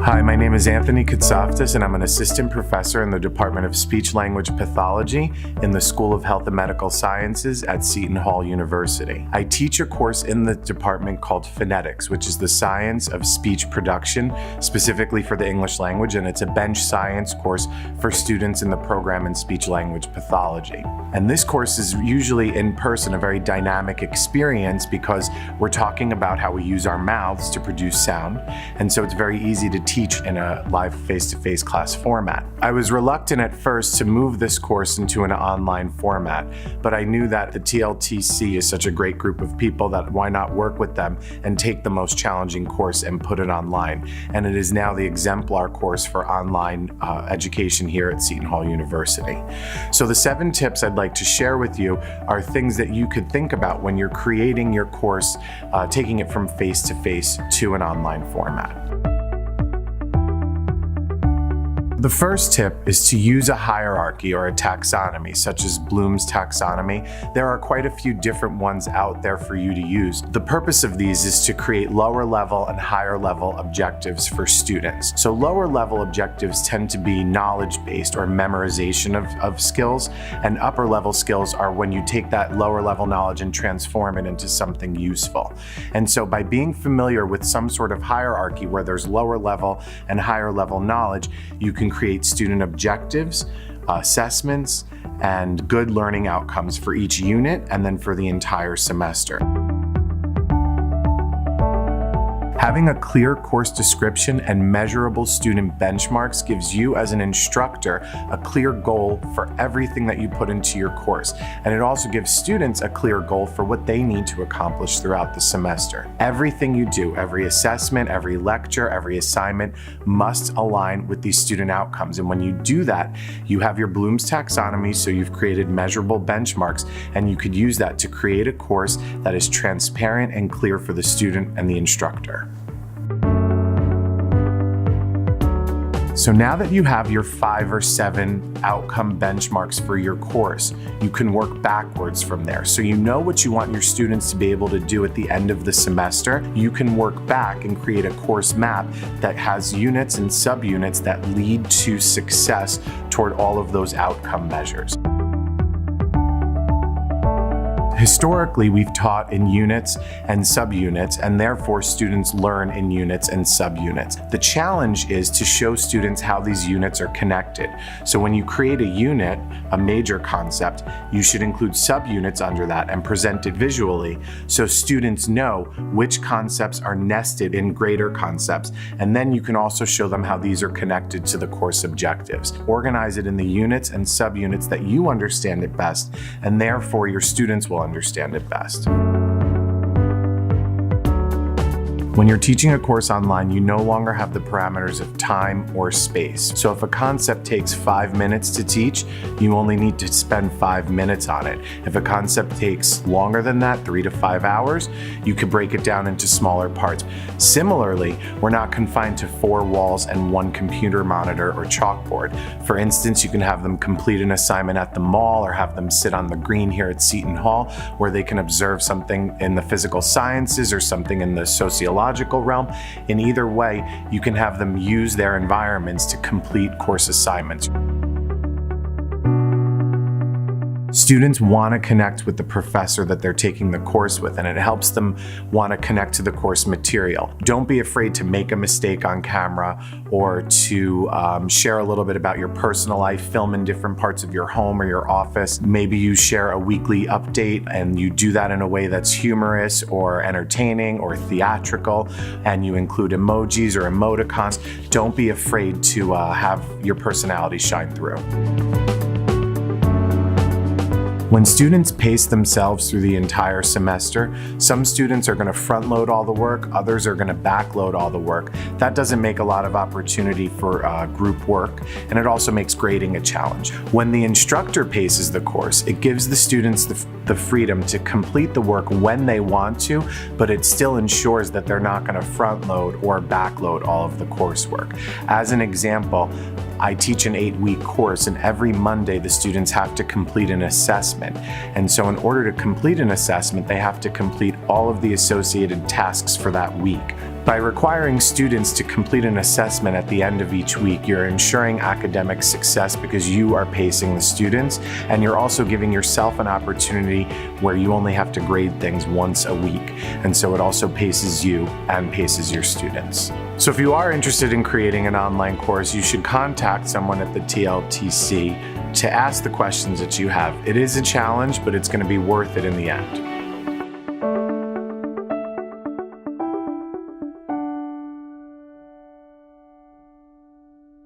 Hi, my name is Anthony Katsoftis, and I'm an assistant professor in the Department of Speech-Language Pathology in the School of Health and Medical Sciences at Seton Hall University. I teach a course in the department called phonetics, which is the science of speech production, specifically for the English language, and it's a bench science course for students in the program in speech-language pathology. And this course is usually in person, a very dynamic experience because we're talking about how we use our mouths to produce sound, and so it's very easy to teach in a live face-to-face class format. I was reluctant at first to move this course into an online format, but I knew that the TLTC is such a great group of people that why not work with them and take the most challenging course and put it online. And it is now the exemplar course for online education here at Seton Hall University. So the 7 tips I'd like to share with you are things that you could think about when you're creating your course, taking it from face-to-face to an online format. The first tip is to use a hierarchy or a taxonomy, such as Bloom's taxonomy. There are quite a few different ones out there for you to use. The purpose of these is to create lower level and higher level objectives for students. So lower level objectives tend to be knowledge-based or memorization of skills, and upper level skills are when you take that lower level knowledge and transform it into something useful. And so by being familiar with some sort of hierarchy where there's lower level and higher level knowledge, you can create student objectives, assessments, and good learning outcomes for each unit and then for the entire semester. Having a clear course description and measurable student benchmarks gives you as an instructor a clear goal for everything that you put into your course. And it also gives students a clear goal for what they need to accomplish throughout the semester. Everything you do, every assessment, every lecture, every assignment must align with these student outcomes. And when you do that, you have your Bloom's taxonomy, so you've created measurable benchmarks, and you could use that to create a course that is transparent and clear for the student and the instructor. So now that you have your 5 or 7 outcome benchmarks for your course, you can work backwards from there. So you know what you want your students to be able to do at the end of the semester. You can work back and create a course map that has units and subunits that lead to success toward all of those outcome measures. Historically, we've taught in units and subunits, and therefore students learn in units and subunits. The challenge is to show students how these units are connected. So when you create a unit, a major concept, you should include subunits under that and present it visually so students know which concepts are nested in greater concepts, and then you can also show them how these are connected to the course objectives. Organize it in the units and subunits that you understand it best, and therefore your students will understand it best. When you're teaching a course online, you no longer have the parameters of time or space. So if a concept takes 5 minutes to teach, you only need to spend 5 minutes on it. If a concept takes longer than that, 3 to 5 hours, you could break it down into smaller parts. Similarly, we're not confined to 4 walls and 1 computer monitor or chalkboard. For instance, you can have them complete an assignment at the mall or have them sit on the green here at Seton Hall where they can observe something in the physical sciences or something in the sociological realm. In either way, you can have them use their environments to complete course assignments. Students want to connect with the professor that they're taking the course with, and it helps them want to connect to the course material. Don't be afraid to make a mistake on camera or to share a little bit about your personal life, film in different parts of your home or your office. Maybe you share a weekly update and you do that in a way that's humorous or entertaining or theatrical, and you include emojis or emoticons. Don't be afraid to have your personality shine through. When students pace themselves through the entire semester, some students are going to front load all the work, others are going to back load all the work. That doesn't make a lot of opportunity for group work, and it also makes grading a challenge. When the instructor paces the course, it gives the students the freedom to complete the work when they want to, but it still ensures that they're not going to front load or back load all of the coursework. As an example, I teach an 8-week course, and every Monday the students have to complete an assessment. And so in order to complete an assessment, they have to complete all of the associated tasks for that week. By requiring students to complete an assessment at the end of each week, you're ensuring academic success because you are pacing the students, and you're also giving yourself an opportunity where you only have to grade things once a week. And so it also paces you and paces your students. So if you are interested in creating an online course, you should contact someone at the TLTC to ask the questions that you have. It is a challenge, but it's going to be worth it in the end.